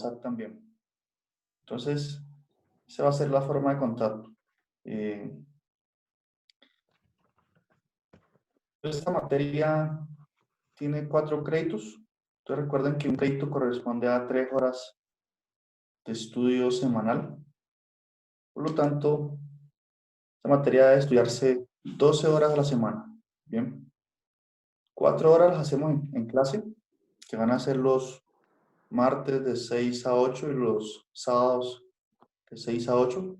WhatsApp también. Entonces, esa va a ser la forma de contacto. Esta materia tiene 4 créditos. Entonces recuerden que un crédito corresponde a 3 horas de estudio semanal. Por lo tanto, esta materia debe estudiarse 12 horas a la semana. Bien. 4 horas las hacemos en clase, que van a ser los martes de 6 a 8 y los sábados de 6 a 8.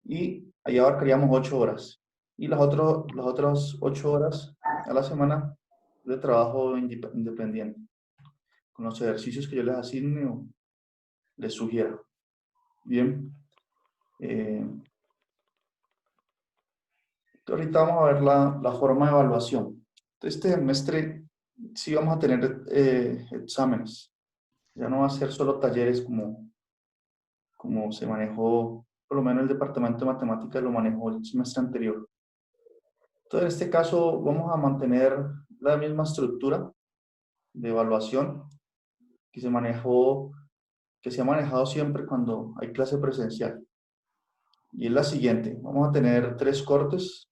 Y ahí abarcaríamos 8 horas. Y las otras 8 horas a la semana de trabajo independiente, con los ejercicios que yo les asigne o les sugiera. Bien. Ahorita vamos a ver la forma de evaluación. Este semestre sí vamos a tener exámenes. Ya no va a ser solo talleres como se manejó, por lo menos el departamento de matemáticas lo manejó el semestre anterior. Entonces, en este caso vamos a mantener la misma estructura de evaluación que se manejó, que se ha manejado siempre cuando hay clase presencial. Y es la siguiente: vamos a tener 3 cortes,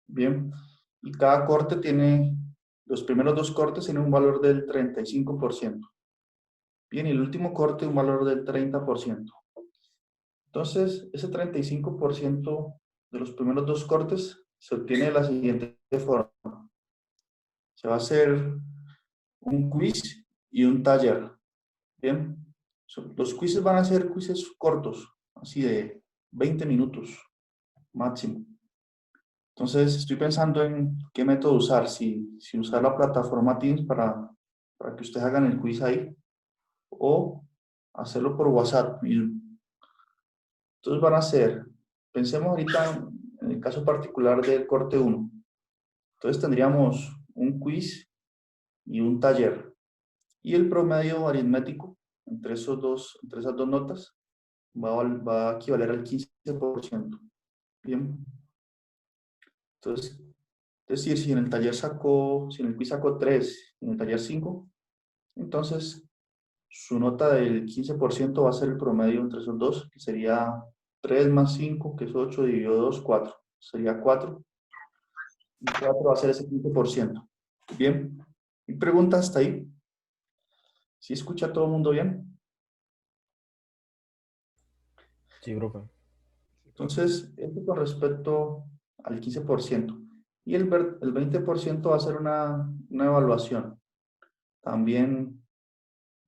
bien, y cada corte tiene, los primeros 2 cortes tienen un valor del 35%. Bien, y el último corte un valor del 30%. Entonces, ese 35% de los primeros 2 cortes se obtiene de la siguiente forma. Se va a hacer un quiz y un taller. Bien, los quizzes van a ser quizzes cortos, así de 20 minutos máximo. Entonces, estoy pensando en qué método usar, si usar la plataforma Teams para que ustedes hagan el quiz ahí, o hacerlo por WhatsApp mismo. Entonces van a ser, pensemos ahorita en el caso particular del corte 1. Entonces tendríamos un quiz y un taller. Y el promedio aritmético entre esas dos notas va a equivaler al 15%. Bien. Entonces, es decir, si en el quiz sacó 3, y en el taller 5, entonces su nota del 15% va a ser el promedio entre esos dos, que sería 3 más 5, que es 8, dividido 2, 4. Sería 4. Y 4 va a ser ese 15%. Bien. ¿Mi pregunta hasta ahí? ¿Sí escucha todo el mundo bien? Sí, profe. Entonces, esto con respecto al 15%. Y el 20% va a ser una evaluación. También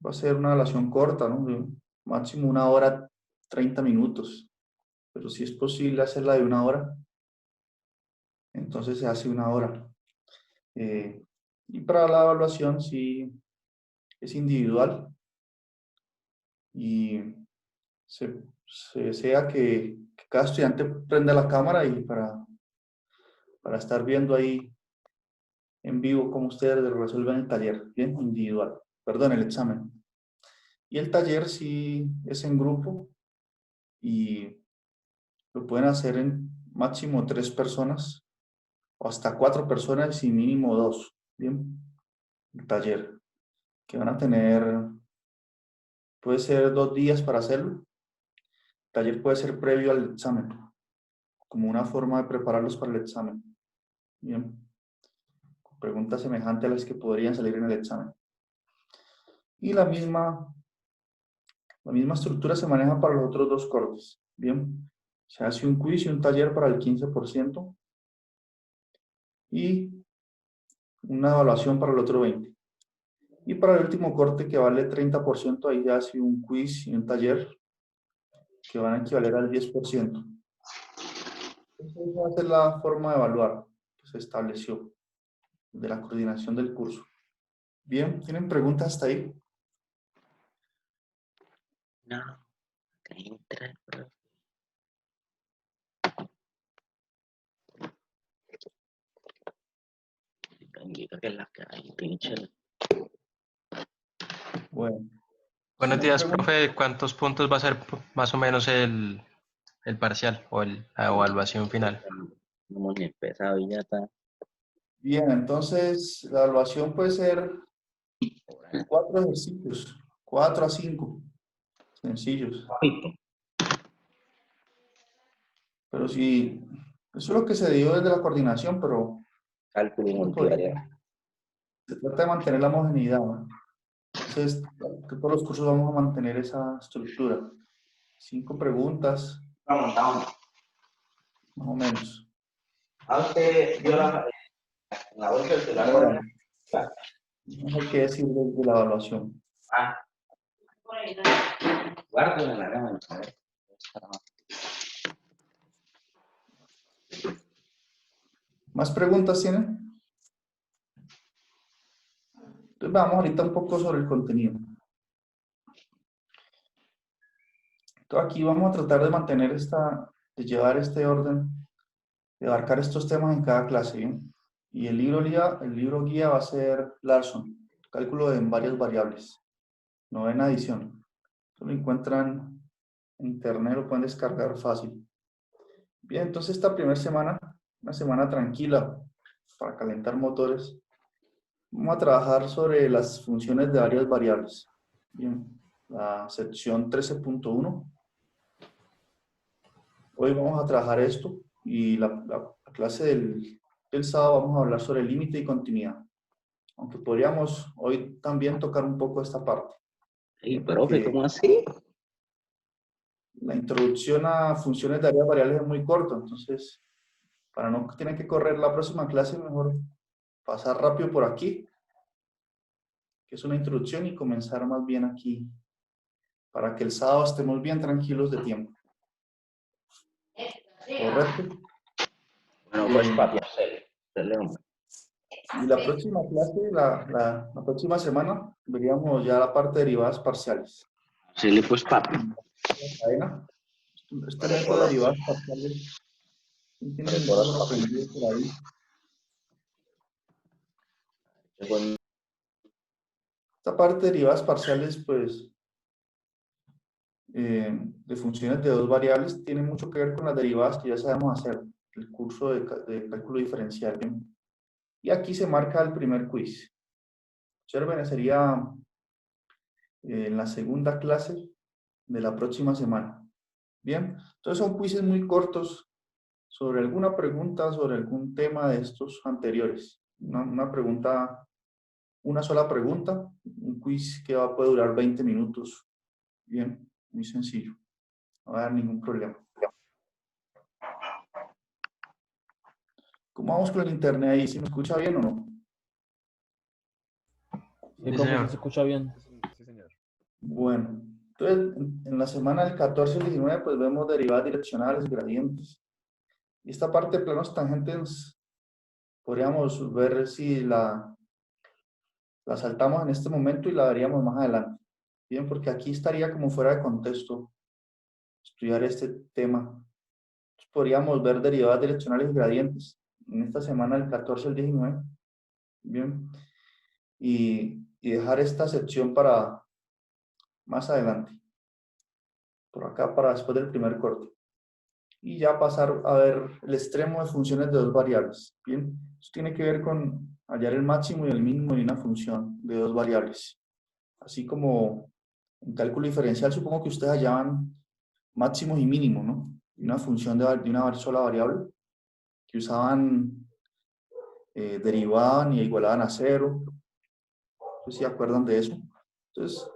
va a ser una evaluación corta, ¿no? De máximo 1 hora, 30 minutos. Pero si es posible hacerla de 1 hora, entonces se hace 1 hora. Y para la evaluación sí es individual y se desea que cada estudiante prenda la cámara y para estar viendo ahí en vivo cómo ustedes resuelven el taller, bien individual, perdón, el examen. Y el taller sí es en grupo y lo pueden hacer en máximo 3 personas o hasta 4 personas y mínimo 2, bien, el taller, que van a tener, puede ser 2 días para hacerlo. El taller puede ser previo al examen, como una forma de prepararlos para el examen, bien, con preguntas semejantes a las que podrían salir en el examen. Y la misma estructura se maneja para los otros 2 cortes, bien, se hace un quiz y un taller para el 15% y una evaluación para el otro 20%. Y para el último corte, que vale 30%, ahí ya hace un quiz y un taller que van a equivaler al 10%. Esa va a ser la forma de evaluar que se estableció de la coordinación del curso. Bien, ¿tienen preguntas hasta ahí? No, que entra el profe. Indica que la que hay, pinche. Bueno, si Buenos no hay días, preguntas, profe. ¿Cuántos puntos va a ser más o menos el parcial o la evaluación final? No hemos ni empezado y ya está. bien, entonces la evaluación puede ser 4 ejercicios, 4 a 5. sencillos. Papito. Pero sí, eso es lo que se dio desde la coordinación, pero Cálculo y no podría. multivariable. Se trata de mantener la homogeneidad, ¿no? Entonces, que todos los cursos vamos a mantener esa estructura. 5 preguntas, Vamos. más o menos. Usted vio la bolsa del celular. Ahora, no hay que decir de la evaluación. Guárdala en la gama. A ver. ¿Más preguntas tienen? Entonces, vamos ahorita un poco sobre el contenido. Entonces, aquí vamos a tratar de mantener de llevar este orden, de abarcar estos temas en cada clase, ¿bien? Y el libro guía va a ser Larson, cálculo en varias variables, no en adición. Lo encuentran en internet, lo pueden descargar fácil. Bien, entonces esta primera semana, una semana tranquila para calentar motores, vamos a trabajar sobre las funciones de varias variables. Bien, la sección 13.1. Hoy vamos a trabajar esto y la clase del sábado vamos a hablar sobre límite y continuidad. Aunque podríamos hoy también tocar un poco esta parte. Ey, Porque profe, ¿cómo así? la introducción a funciones de varias variables es muy corta, entonces para no tener que correr la próxima clase, mejor pasar rápido por aquí, que es una introducción, y comenzar más bien aquí, para que el sábado estemos bien tranquilos de tiempo. ¿Correcto? Bueno, pues papi, hacerle, hombre. Y la próxima clase, la próxima semana, veríamos ya la parte de derivadas parciales. Hacerle pues papi. La cadena, este método de derivadas parciales, tiene ninguno aprendido por ahí. Esta parte de derivadas parciales, pues, de funciones de dos variables, tiene mucho que ver con las derivadas que ya sabemos hacer, el curso de cálculo diferencial. ¿Bien? Y aquí se marca el primer quiz. Observen, sería en la segunda clase de la próxima semana. Bien, entonces son quizzes muy cortos sobre alguna pregunta, sobre algún tema de estos anteriores. Una pregunta, una sola pregunta, un quiz que puede durar 20 minutos. Bien, muy sencillo. No va a dar ningún problema. ¿Cómo vamos con el internet ahí? ¿Sí me escucha bien o no? Sí, profe, sí se escucha bien. Sí, señor. Bueno, entonces en la semana del 14 al 19 pues vemos derivadas direccionales, gradientes. Y esta parte de planos tangentes podríamos ver si la saltamos en este momento y la veríamos más adelante. Bien, porque aquí estaría como fuera de contexto estudiar este tema. Entonces, podríamos ver derivadas direccionales y gradientes en esta semana del 14 al 19. Bien, y dejar esta sección para más adelante. Por acá para después del primer corte. Y ya pasar a ver el extremo de funciones de dos variables. Bien, eso tiene que ver con hallar el máximo y el mínimo de una función de dos variables. Así como en cálculo diferencial, supongo que ustedes hallaban máximos y mínimos, ¿no? Y una función de una sola variable, que usaban, derivaban y igualaban a cero. No sé si se acuerdan de eso. Entonces,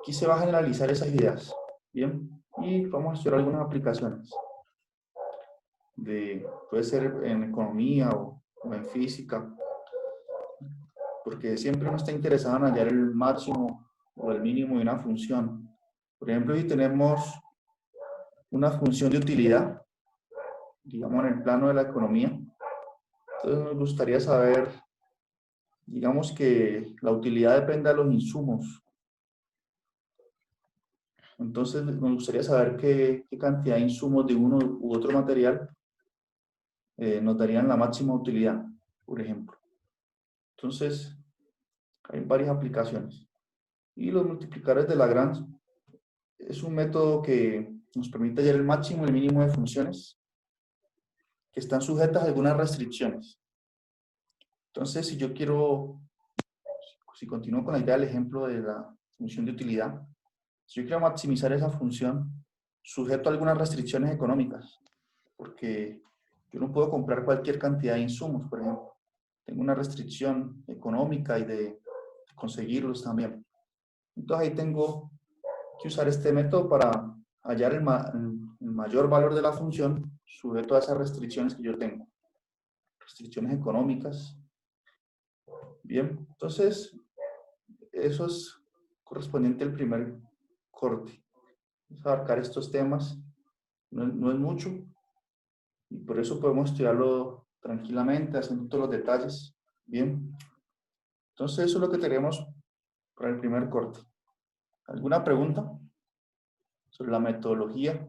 aquí se van a analizar esas ideas. Bien, y vamos a estudiar algunas aplicaciones. Puede ser en economía o en física, porque siempre uno está interesado en hallar el máximo o el mínimo de una función. Por ejemplo, si tenemos una función de utilidad, digamos en el plano de la economía, entonces nos gustaría saber, digamos que la utilidad depende de los insumos. Entonces nos gustaría saber qué cantidad de insumos de uno u otro material nos darían la máxima utilidad, por ejemplo. Entonces, hay varias aplicaciones. Y los multiplicadores de Lagrange es un método que nos permite hallar el máximo y el mínimo de funciones que están sujetas a algunas restricciones. Entonces, si yo quiero, si continúo con la idea del ejemplo de la función de utilidad, Si yo quiero maximizar esa función, sujeto a algunas restricciones económicas, porque yo no puedo comprar cualquier cantidad de insumos, por ejemplo. Tengo una restricción económica y de conseguirlos también. Entonces ahí tengo que usar este método para hallar el mayor valor de la función sujeto a esas restricciones que yo tengo. Restricciones económicas. Bien, entonces eso es correspondiente al primer corte. Vamos a abarcar estos temas. No es mucho y por eso podemos estudiarlo tranquilamente, haciendo todos los detalles. Bien, entonces eso es lo que tenemos para el primer corte. ¿Alguna pregunta sobre la metodología?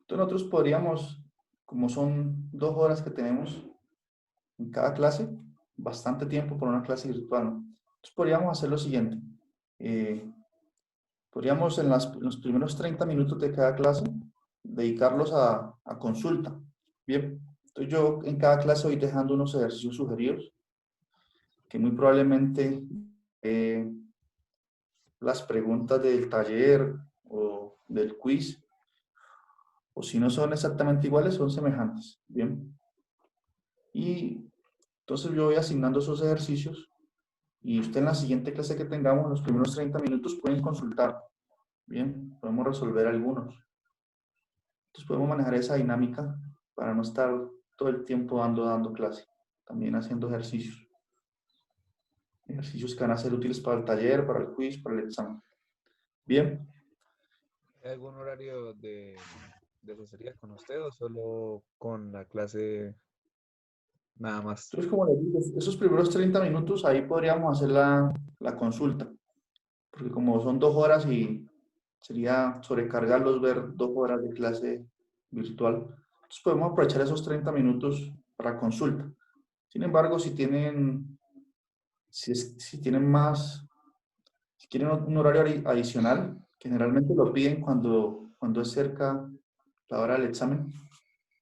Entonces nosotros podríamos, como son 2 horas que tenemos en cada clase, bastante tiempo por una clase virtual, ¿no? Entonces podríamos hacer lo siguiente. Podríamos en los primeros 30 minutos de cada clase dedicarlos a consulta. Bien, entonces yo en cada clase voy dejando unos ejercicios sugeridos que muy probablemente las preguntas del taller o del quiz, o si no son exactamente iguales, son semejantes. Bien, y entonces yo voy asignando esos ejercicios y usted en la siguiente clase que tengamos, en los primeros 30 minutos, pueden consultar. Bien, podemos resolver algunos. Entonces podemos manejar esa dinámica para no estar todo el tiempo dando clase, también haciendo ejercicios. Ejercicios que van a ser útiles para el taller, para el quiz, para el examen. Bien. ¿Hay algún horario de asesoría con usted o solo con la clase nada más? Entonces, como les digo, esos primeros 30 minutos ahí podríamos hacer la consulta, porque como son 2 horas y sería sobrecargarlos ver 2 horas de clase virtual, entonces podemos aprovechar esos 30 minutos para consulta. Sin embargo, si tienen más, si quieren un horario adicional, generalmente lo piden cuando es cerca la hora del examen,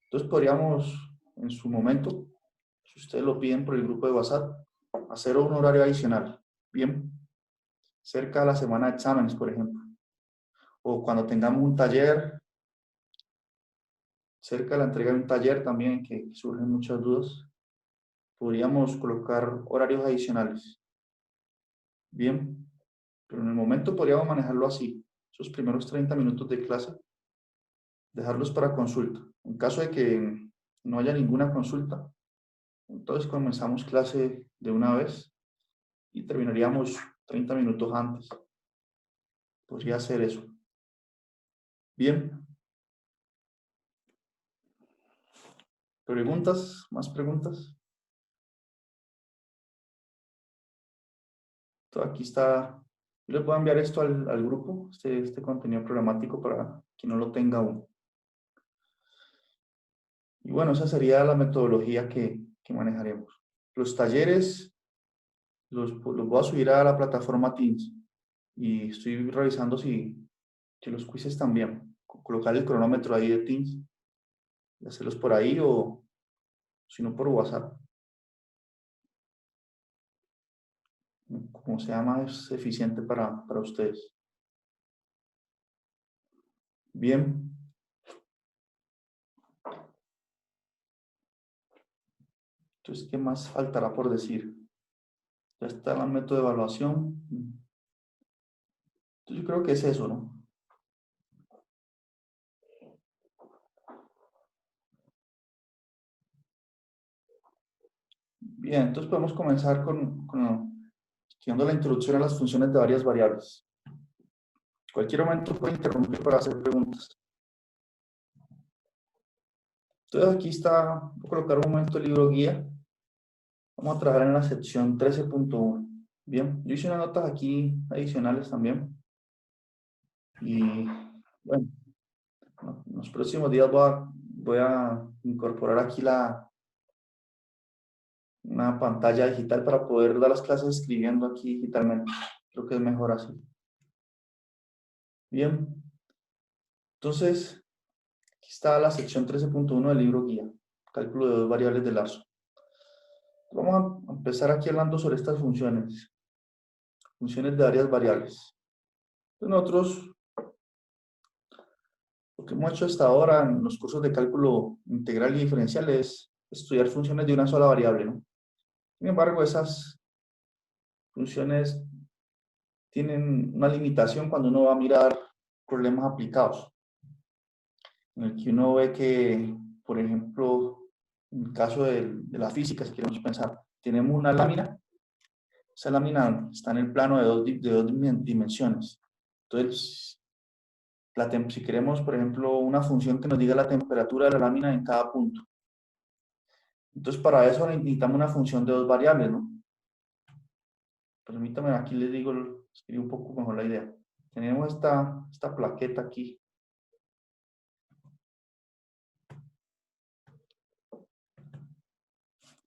entonces podríamos en su momento, si ustedes lo piden por el grupo de WhatsApp, hacer un horario adicional, bien, cerca de la semana de exámenes, por ejemplo, o cuando tengamos un taller, cerca de la entrega de un taller también, que surgen muchas dudas, podríamos colocar horarios adicionales, bien, pero en el momento podríamos manejarlo así, esos primeros 30 minutos de clase, dejarlos para consulta. En caso de que no haya ninguna consulta, entonces comenzamos clase de una vez y terminaríamos 30 minutos antes. Podría hacer eso. Bien. ¿Preguntas? ¿Más preguntas? Entonces, aquí está. Yo les voy a enviar esto al grupo, este contenido programático para quien no lo tenga aún. Y bueno, esa sería la metodología que manejaremos. Los talleres los voy a subir a la plataforma Teams y estoy revisando si los quizzes también. Colocar el cronómetro ahí de Teams y hacerlos por ahí o si no por WhatsApp. Como sea más eficiente para ustedes. Bien. Entonces, ¿qué más faltará por decir? Ya está el método de evaluación. Entonces, yo creo que es eso, ¿no? Bien, entonces podemos comenzar estudiando la introducción a las funciones de varias variables. En cualquier momento puede interrumpir para hacer preguntas. Entonces aquí está, voy a colocar un momento el libro guía. Vamos a trabajar en la sección 13.1. Bien, yo hice unas notas aquí adicionales también. Y bueno, en los próximos días voy a incorporar aquí una pantalla digital para poder dar las clases escribiendo aquí digitalmente. Creo que es mejor así. Bien. Entonces, aquí está la sección 13.1 del libro guía. Cálculo de 2 variables de Larson. Vamos a empezar aquí hablando sobre estas funciones. funciones de varias variables. Entonces nosotros, lo que hemos hecho hasta ahora en los cursos de cálculo integral y diferencial es estudiar funciones de una sola variable, ¿no? Sin embargo, esas funciones tienen una limitación cuando uno va a mirar problemas aplicados, en el que uno ve que, por ejemplo, en el caso de la física, si queremos pensar, tenemos una lámina, esa lámina está en el plano de dos dimensiones. Entonces, si queremos, por ejemplo, una función que nos diga la temperatura de la lámina en cada punto. Entonces, para eso necesitamos una función de dos variables, ¿no? Permítame, aquí les digo, escribir un poco mejor la idea. Tenemos esta plaqueta aquí.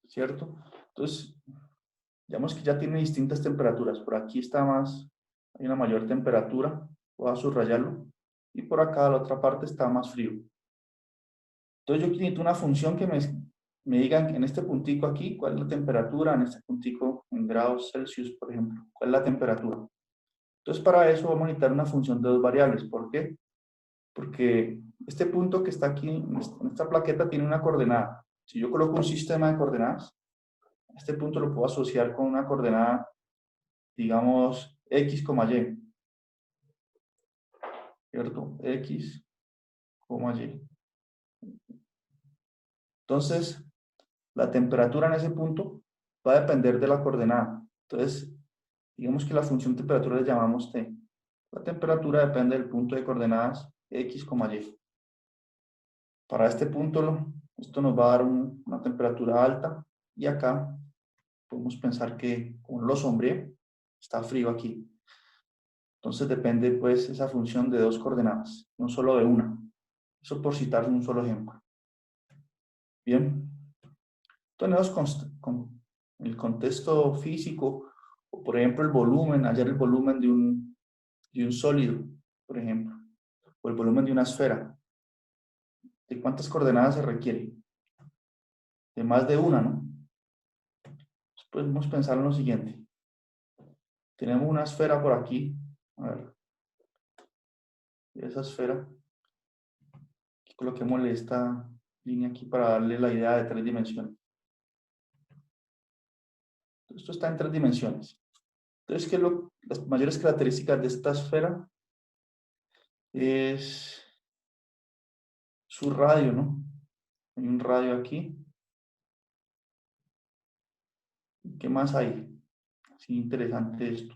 ¿Cierto? Entonces, digamos que ya tiene distintas temperaturas. Por aquí está hay una mayor temperatura. Voy a subrayarlo. Y por acá, la otra parte, está más frío. Entonces, yo necesito una función que me diga en este puntico aquí cuál es la temperatura, en este puntico en grados Celsius, por ejemplo. ¿Cuál es la temperatura? Entonces, para eso vamos a necesitar una función de dos variables. ¿Por qué? Porque este punto que está aquí, en esta plaqueta, tiene una coordenada. Si yo coloco un sistema de coordenadas, este punto lo puedo asociar con una coordenada, digamos, x, y. ¿Cierto? X, y. Entonces, la temperatura en ese punto va a depender de la coordenada. Entonces, digamos que la función temperatura le llamamos t. La temperatura depende del punto de coordenadas x, y. Para este punto, esto nos va a dar una temperatura alta y acá podemos pensar que con lo sombrío está frío aquí. Entonces depende pues esa función de dos coordenadas, no solo de una. Eso por citar un solo ejemplo. Bien. Entonces con el contexto físico, o por ejemplo el volumen, hallar el volumen de un sólido, por ejemplo, o el volumen de una esfera. ¿De cuántas coordenadas se requiere? De más de una, ¿no? Podemos pensar en lo siguiente. Tenemos una esfera por aquí. A ver. Esa esfera. Aquí coloquémosle esta línea aquí para darle la idea de tres dimensiones. Esto está en tres dimensiones. Entonces, ¿qué es las mayores características de esta esfera? Es su radio, ¿no? Hay un radio aquí. ¿Qué más hay? Así interesante esto.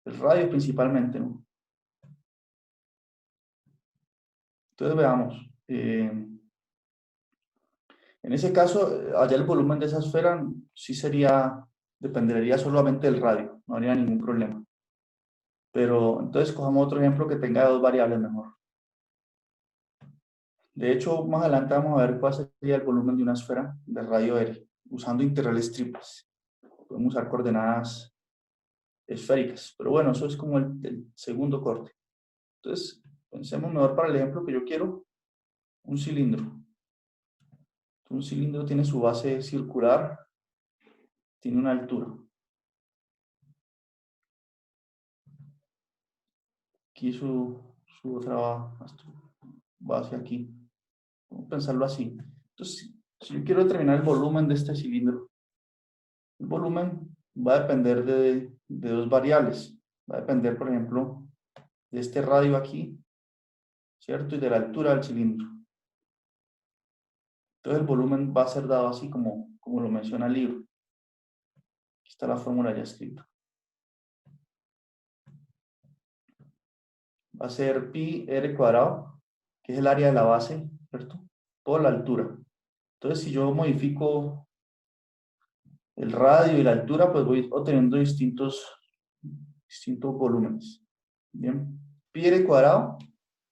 El radio principalmente, ¿no? Entonces veamos. En ese caso, allá el volumen de esa esfera sí dependería solamente del radio, no habría ningún problema. Pero entonces cojamos otro ejemplo que tenga dos variables mejor. De hecho, más adelante vamos a ver cuál sería el volumen de una esfera de radio R, usando integrales triples. Podemos usar coordenadas esféricas, pero bueno, eso es como el segundo corte. Entonces, pensemos mejor para el ejemplo que yo quiero, un cilindro. Un cilindro tiene su base circular, tiene una altura. Aquí su otra base aquí. Vamos a pensarlo así. Entonces, si yo quiero determinar el volumen de este cilindro, el volumen va a depender de dos variables. Va a depender, por ejemplo, de este radio aquí, ¿cierto? Y de la altura del cilindro. Entonces el volumen va a ser dado así como lo menciona el libro. Aquí está la fórmula ya escrita. Va a ser pi r cuadrado, que es el área de la base, ¿cierto? Por la altura. Entonces, si yo modifico el radio y la altura, pues voy obteniendo distintos volúmenes. Bien. Pi r cuadrado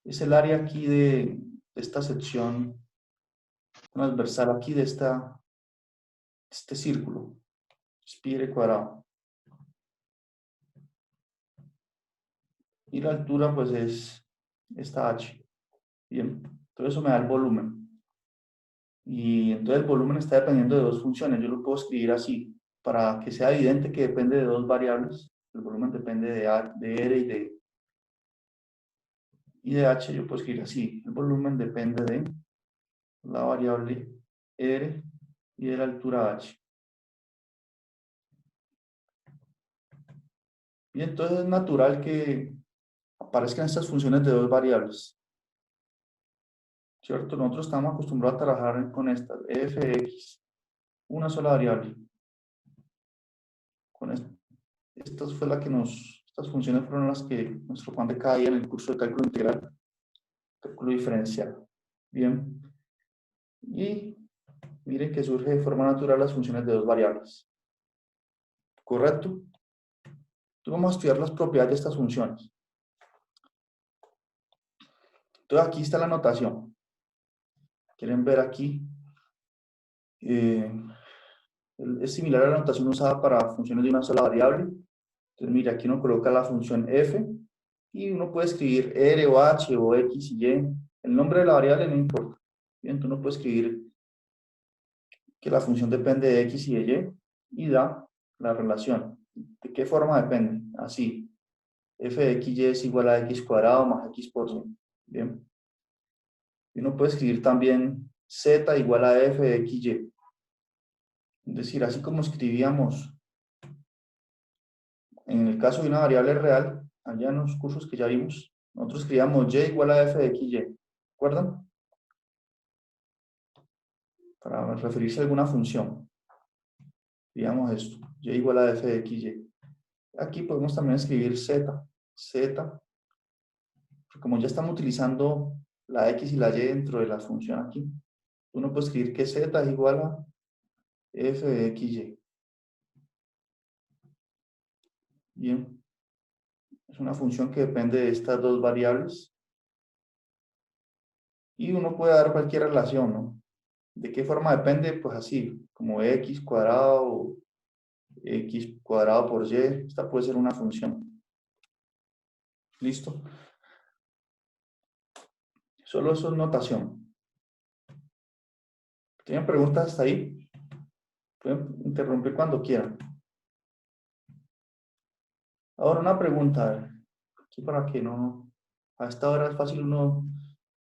es el área aquí de esta sección transversal aquí de este círculo. Es pi r cuadrado. Y la altura pues es esta h. Bien, todo eso me da el volumen. Y entonces el volumen está dependiendo de dos funciones. Yo lo puedo escribir así, para que sea evidente que depende de dos variables. el volumen depende de R y de H. Yo puedo escribir así: el volumen depende de la variable R y de la altura H. Y entonces es natural que aparezcan estas funciones de dos variables, ¿cierto? Nosotros estamos acostumbrados a trabajar con estas, f de x, una sola variable. Con estas funciones fueron las que nuestro pan de cada día en el curso de cálculo integral, cálculo diferencial. Bien. Y miren que surge de forma natural las funciones de dos variables. ¿Correcto? Entonces vamos a estudiar las propiedades de estas funciones. Entonces aquí está la notación. ¿Quieren ver aquí? Es similar a la notación usada para funciones de una sola variable. Entonces mira, aquí uno coloca la función f y uno puede escribir r o h o x y y. El nombre de la variable no importa. Bien, entonces uno puede escribir que la función depende de x y de y da la relación. ¿De qué forma depende? Así. F de xy es igual a x cuadrado más x por y. Bien. Y uno puede escribir también z igual a f de xy. Es decir, así como escribíamos en el caso de una variable real, allá en los cursos que ya vimos, nosotros escribíamos y igual a f de xy. ¿Recuerdan? Para referirse a alguna función. Digamos esto, y igual a f de xy. Aquí podemos también escribir z, como ya estamos utilizando la x y la y dentro de la función aquí, uno puede escribir que z es igual a f de xy. Bien, es una función que depende de estas dos variables y uno puede dar cualquier relación, ¿no? ¿De qué forma depende? Pues así, como x cuadrado o x cuadrado por y, esta puede ser una función. ¿Listo? Solo eso es notación. ¿Tienen preguntas hasta ahí? Pueden interrumpir cuando quieran. Ahora una pregunta, aquí para que no, a esta hora es fácil uno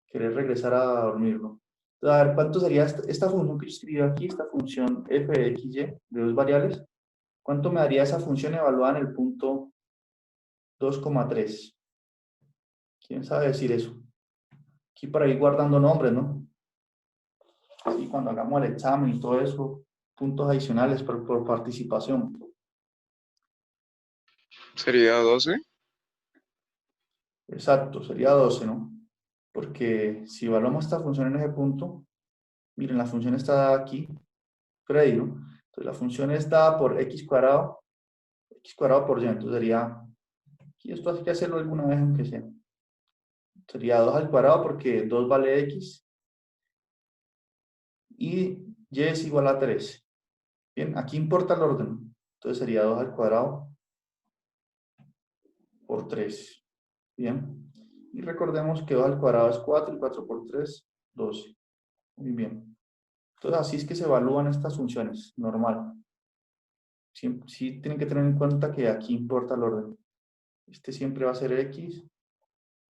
querer regresar a dormir, ¿no? Entonces, a ver, ¿cuánto sería esta función que yo escribí aquí, esta función f de xy de dos variables? ¿Cuánto me daría esa función evaluada en el punto 2,3? ¿Quién sabe decir eso? Aquí para ir guardando nombres, ¿no? Así cuando hagamos el examen y todo eso, puntos adicionales por participación. ¿Sería 12? Exacto, sería 12, ¿no? Porque si evaluamos esta función en ese punto, miren, la función está dada aquí, Freddy, ¿no? Entonces la función es dada por x cuadrado por y, entonces sería, y esto hay que hacerlo alguna vez aunque sea. Sería 2 al cuadrado porque 2 vale x y y es igual a 3. Bien, aquí importa el orden. Entonces sería 2 al cuadrado por 3. Bien. Y recordemos que 2 al cuadrado es 4 y 4 por 3, 12. Muy bien. Entonces así es que se evalúan estas funciones, normal. Sí tienen que tener en cuenta que aquí importa el orden. Este siempre va a ser x,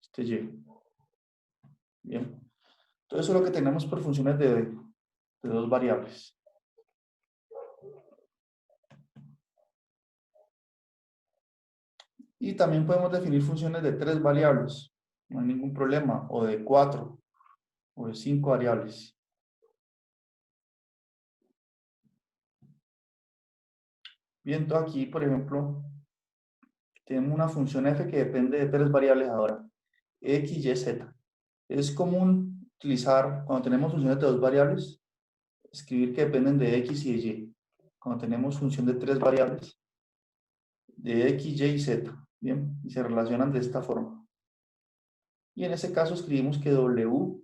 este y. Bien. Entonces eso es lo que tenemos por funciones de dos variables. Y también podemos definir funciones de 3 variables. No hay ningún problema. O de 4 o de 5 variables. Bien, entonces aquí, por ejemplo, tenemos una función f que depende de 3 variables ahora. X, y, z. Es común utilizar, cuando tenemos funciones de 2 variables, escribir que dependen de x y de y. Cuando tenemos función de 3 variables, de x, y, z. Bien, y se relacionan de esta forma. Y en ese caso escribimos que w,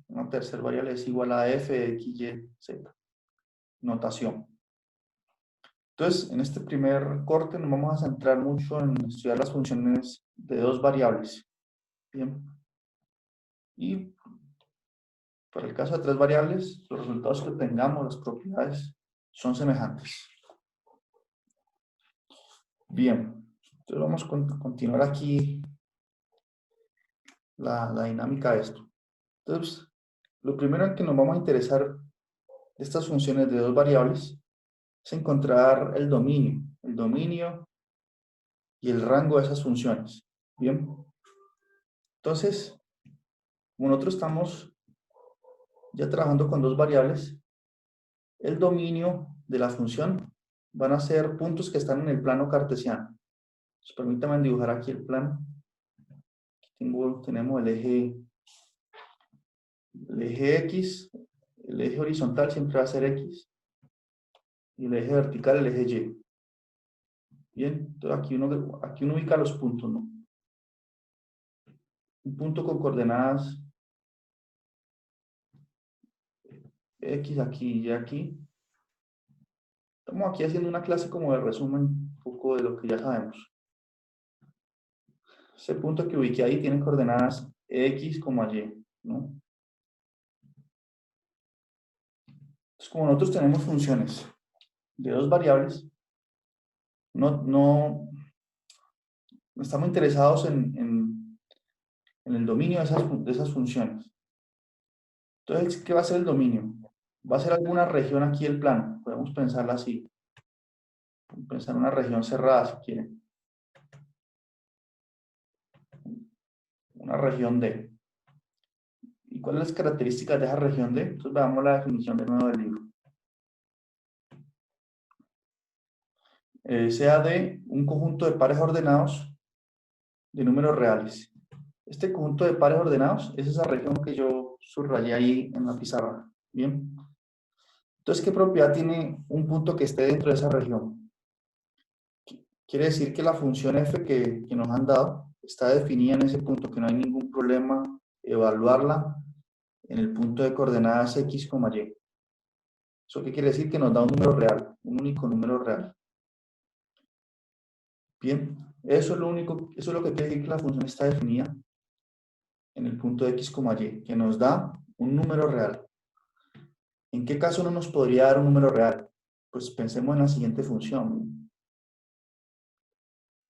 una tercera variable, es igual a f de x, y, z. Notación. Entonces, en este primer corte nos vamos a centrar mucho en estudiar las funciones de dos variables. Bien. Y para el caso de 3 variables, los resultados que obtengamos, las propiedades, son semejantes. Bien. Entonces vamos a continuar aquí la dinámica de esto. Entonces, lo primero en que nos vamos a interesar de estas funciones de dos variables es encontrar el dominio y el rango de esas funciones. Bien. Entonces, como nosotros estamos ya trabajando con dos variables, el dominio de la función van a ser puntos que están en el plano cartesiano. Entonces, permítanme dibujar aquí el plano. Aquí tenemos el eje X, el eje horizontal siempre va a ser X, y el eje vertical el eje Y. Bien, entonces aquí uno ubica los puntos, ¿no? Un punto con coordenadas X aquí y aquí. Estamos aquí haciendo una clase como de resumen, un poco de lo que ya sabemos. Ese punto que ubiqué ahí tiene coordenadas X, Y, ¿no? Entonces, como nosotros tenemos funciones de dos variables, no estamos interesados en el dominio de esas funciones. Entonces, ¿qué va a ser el dominio? Va a ser alguna región aquí del plano. Podemos pensarla así. Pensar en una región cerrada, si quieren. Una región D. ¿Y cuáles son las características de esa región D? Entonces, veamos la definición de nuevo del libro. Sea D un conjunto de pares ordenados de números reales. Este conjunto de pares ordenados es esa región que yo subrayé ahí en la pizarra. Bien. Entonces, ¿qué propiedad tiene un punto que esté dentro de esa región? Quiere decir que la función f que nos han dado está definida en ese punto, que no hay ningún problema evaluarla en el punto de coordenadas x, y. ¿Eso qué quiere decir? Que nos da un número real, un único número real. Bien, eso es lo que quiere decir que la función está definida en el punto de x, y, que nos da un número real. ¿En qué caso no nos podría dar un número real? Pues pensemos en la siguiente función.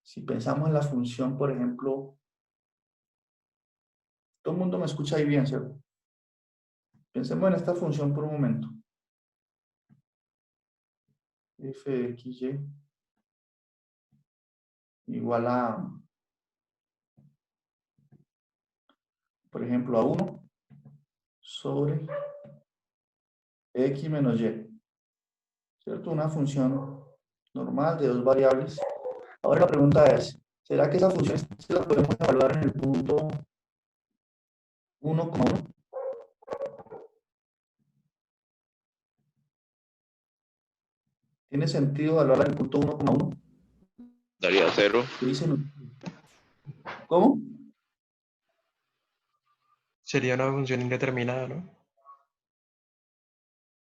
Si pensamos en la función, por ejemplo, todo el mundo me escucha ahí bien, ¿cierto? Pensemos en esta función por un momento. F de XY igual a, por ejemplo, a 1 sobre X menos Y. ¿Cierto? Una función normal de dos variables. Ahora la pregunta es, ¿será que esa función se la podemos evaluar en el punto 1,1? ¿Tiene sentido evaluarla en el punto 1,1? Daría 0. ¿Qué dicen? ¿Cómo? Sería una función indeterminada, ¿no?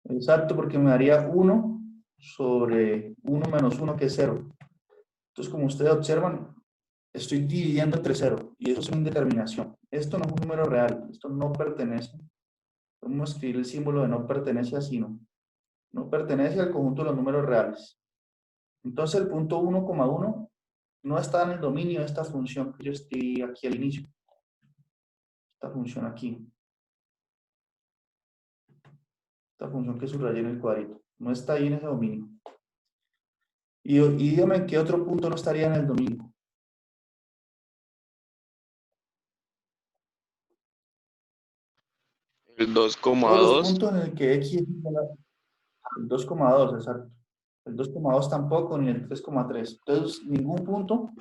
Exacto, porque me daría 1 sobre 1 menos 1, que es 0. Entonces, como ustedes observan, estoy dividiendo entre 0, y eso es una indeterminación. Esto no es un número real, esto no pertenece. Vamos a escribir el símbolo de no pertenece así, ¿no? No pertenece al conjunto de los números reales. Entonces, el punto 1,1 no está en el dominio de esta función que yo escribí aquí al inicio. Esta función aquí. Esta función que subrayé en el cuadrito. No está ahí en ese dominio. Y dígame en qué otro punto no estaría en el dominio. El Todos los 2,2 puntos en el que x es igual a el 2,2, exacto. El 2,2 tampoco, ni el 3,3. Entonces, ningún punto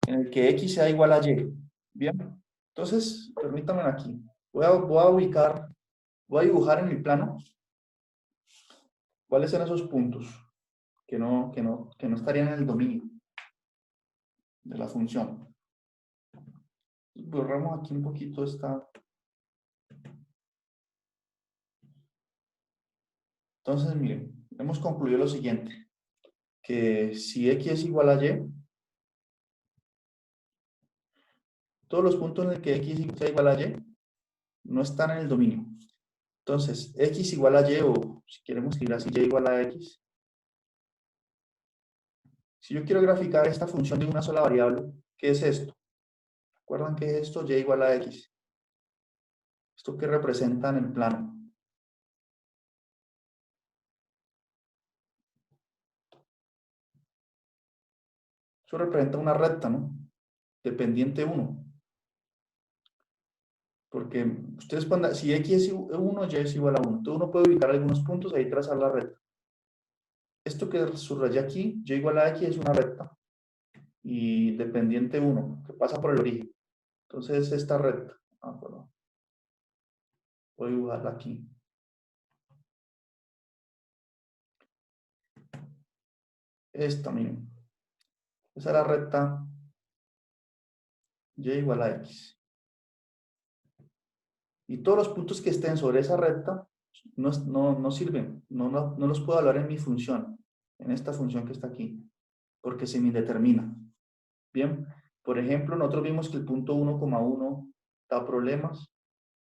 en el que x sea igual a y. Bien. Entonces, permítanme aquí. Voy a dibujar en mi plano cuáles son esos puntos que no estarían en el dominio de la función. Borramos aquí un poquito esta. Entonces, miren, hemos concluido lo siguiente, que si x es igual a y, todos los puntos en el que x sea igual a y no están en el dominio. Entonces, x igual a y, o si queremos escribir así, y igual a x, Si yo quiero graficar esta función de una sola variable, ¿qué es esto? ¿Recuerdan qué es esto? Y igual a x. ¿Esto qué representa en el plano? Eso representa una recta, ¿no? Dependiente 1. Porque ustedes cuando, si x es 1, y es igual a 1. Entonces uno puede ubicar algunos puntos ahí trazar la recta. Esto que subrayé aquí, y igual a x, es una recta. Y dependiente 1, que pasa por el origen. Entonces esta recta. Perdón. Voy a dibujarla aquí. Esta, miren. Esa es la recta y igual a x. Y todos los puntos que estén sobre esa recta no sirven. No los puedo hablar en mi función. En esta función que está aquí. Porque se me indetermina. Bien. Por ejemplo, nosotros vimos que el punto 1,1 da problemas.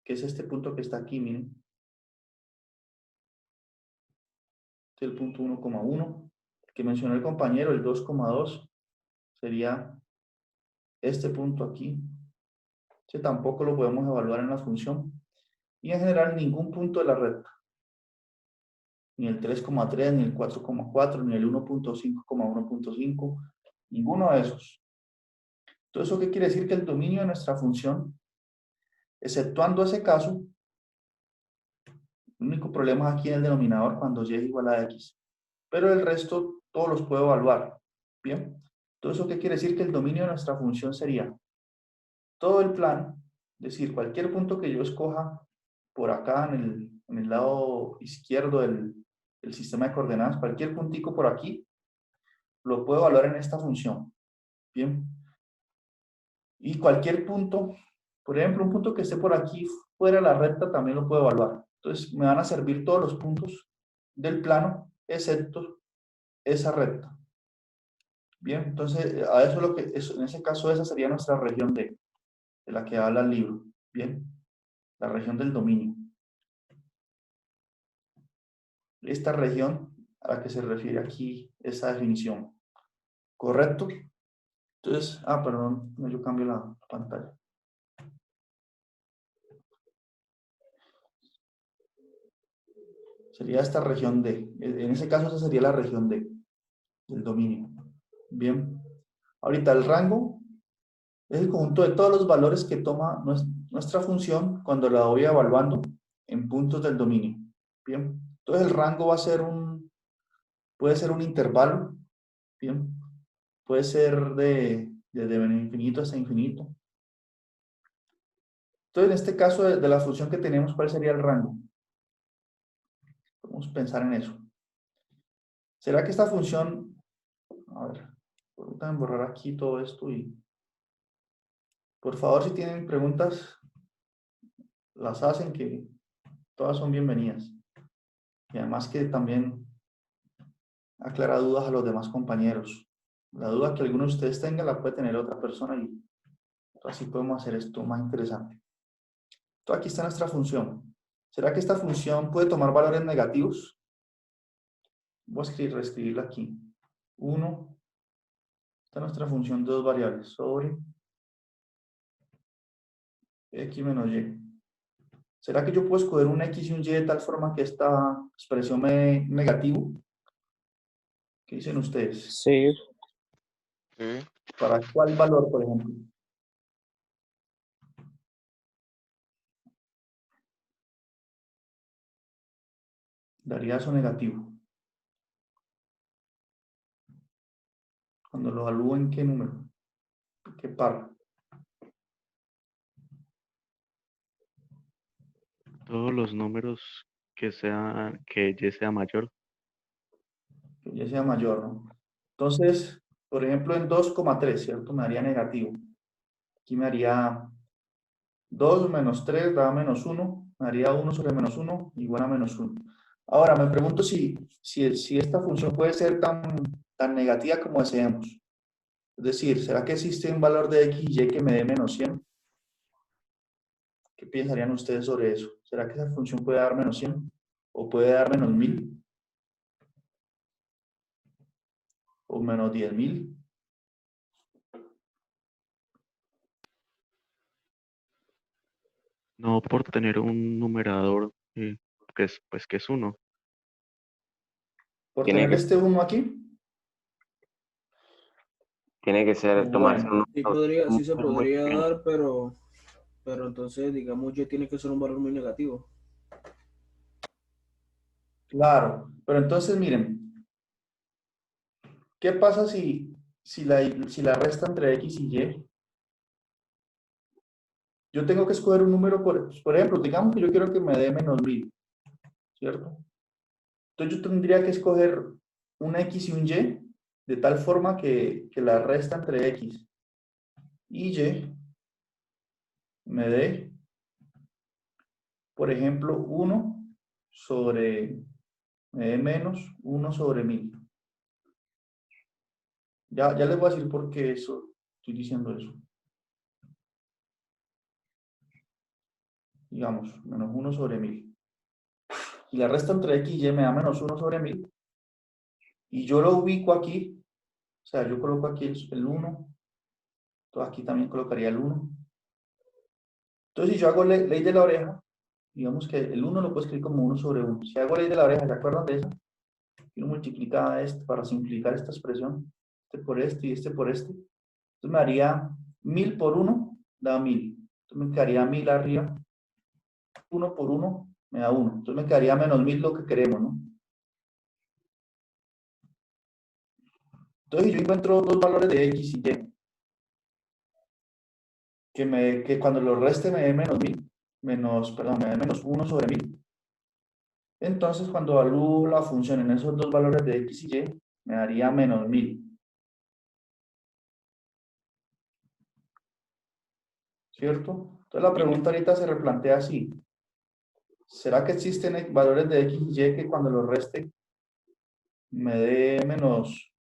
Que es este punto que está aquí, miren. Este es el punto 1,1. El que mencionó el compañero, el 2,2, sería este punto aquí. Este tampoco lo podemos evaluar en la función. Y en general ningún punto de la recta. Ni el 3,3, ni el 4,4, ni el 1,5,1,5. Ninguno de esos. Entonces, ¿eso qué quiere decir? Que el dominio de nuestra función, exceptuando ese caso, el único problema es aquí en el denominador cuando y es igual a x. Pero el resto, todos los puedo evaluar. Bien. Entonces, ¿eso qué quiere decir? Que el dominio de nuestra función sería todo el plano, es decir, cualquier punto que yo escoja por acá en el lado izquierdo del sistema de coordenadas, cualquier puntico por aquí, lo puedo evaluar en esta función. Bien. Y cualquier punto, por ejemplo, un punto que esté por aquí fuera de la recta también lo puedo evaluar. Entonces, me van a servir todos los puntos del plano, excepto esa recta. Bien, entonces, a eso en ese caso, esa sería nuestra región de la que habla el libro. Bien, la región del dominio. Esta región a la que se refiere aquí esa definición. ¿Correcto? Entonces, perdón, no, yo cambio la pantalla. Sería esta región D. En ese caso, esa sería la región D del dominio. Bien. Ahorita el rango es el conjunto de todos los valores que toma nuestra función cuando la voy evaluando en puntos del dominio. Bien. Entonces el rango va a ser puede ser un intervalo. Bien. Puede ser desde infinito hasta infinito. Entonces, en este caso de la función que tenemos, ¿cuál sería el rango? Vamos a pensar en eso. ¿Será que esta función, a ver, permítanme borrar aquí todo esto y, por favor, si tienen preguntas, las hacen, que todas son bienvenidas. Y además que también aclara dudas a los demás compañeros. La duda que alguno de ustedes tenga la puede tener otra persona y así podemos hacer esto más interesante. Entonces, aquí está nuestra función. ¿Será que esta función puede tomar valores negativos? Voy a reescribirla aquí. 1. Esta es nuestra función de dos variables. Sobre x menos y. ¿Será que yo puedo escoger un x y un y de tal forma que esta expresión me dé negativo? ¿Qué dicen ustedes? Sí. Sí. ¿Para cuál valor, por ejemplo? Daría eso negativo. Cuando lo evalúo, ¿en qué número? ¿Qué par? Todos los números que y sea mayor. Que y sea mayor, ¿no? Entonces, por ejemplo, en 2,3, ¿cierto? Me daría negativo. Aquí me haría 2 menos 3 da menos 1. Me daría 1 sobre menos 1 igual a menos 1. Ahora, me pregunto si esta función puede ser tan negativa como deseemos. Es decir, ¿será que existe un valor de x y y que me dé menos 100? ¿Qué pensarían ustedes sobre eso? ¿Será que esa función puede dar menos 100? ¿O puede dar menos 1000? o menos 10.000. No por tener un numerador que es 1. Por Tiene tener que, este 1 aquí. tiene que ser, tomarse Bueno, Sí, sí se número muy podría pequeño. dar, pero entonces, digamos, Y tiene que ser un valor muy negativo. claro. Pero entonces, miren, ¿qué pasa si la resta entre X y Y? Yo tengo que escoger un número, por ejemplo, digamos que yo quiero que me dé menos 1000, ¿cierto? Entonces yo tendría que escoger un X y un Y de tal forma que la resta entre X y Y me dé, por ejemplo, 1 sobre, me dé menos 1 sobre 1000. Ya les voy a decir por qué estoy diciendo eso. Digamos, menos 1 sobre 1000. Y la resta entre X y Y me da menos 1 sobre 1000. Y yo lo ubico aquí, o sea, yo coloco aquí el 1. Entonces aquí también colocaría el 1. Entonces si yo hago ley de la oreja, digamos que el 1 lo puedo escribir como 1 sobre 1. Si hago ley de la oreja, ¿se acuerdan de eso? Quiero multiplicar este para simplificar esta expresión. Este por este y este por este. Entonces me daría 1000 por 1, da 1000. Entonces me quedaría 1000 arriba. 1 por 1 me da 1. Entonces me quedaría menos 1000 lo que queremos, ¿no? Entonces yo encuentro dos valores de X y Y. Que cuando lo reste me dé menos 1000. Perdón, me dé menos 1 sobre 1000. Entonces, cuando evalúo la función en esos dos valores de X y Y, me daría menos 1000. ¿Cierto? Entonces, la pregunta ahorita se replantea así. ¿Será que existen valores de X y Y que cuando los reste me dé menos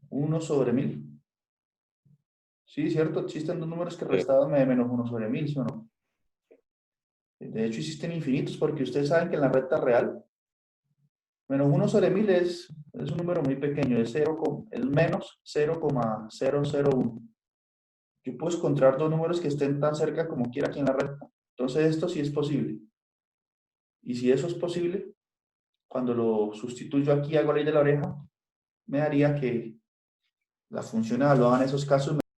1 sobre 1000? Sí, ¿cierto? Existen dos números que restados me dé menos 1 sobre 1000, ¿sí o no? De hecho, existen infinitos porque ustedes saben que en la recta real menos 1 sobre 1000 es un número muy pequeño, es menos 0,001. Yo puedo encontrar dos números que estén tan cerca como quiera aquí en la recta. Entonces esto sí es posible. Y si eso es posible, cuando lo sustituyo aquí, hago ley de la oreja, me daría que la función evaluada en esos casos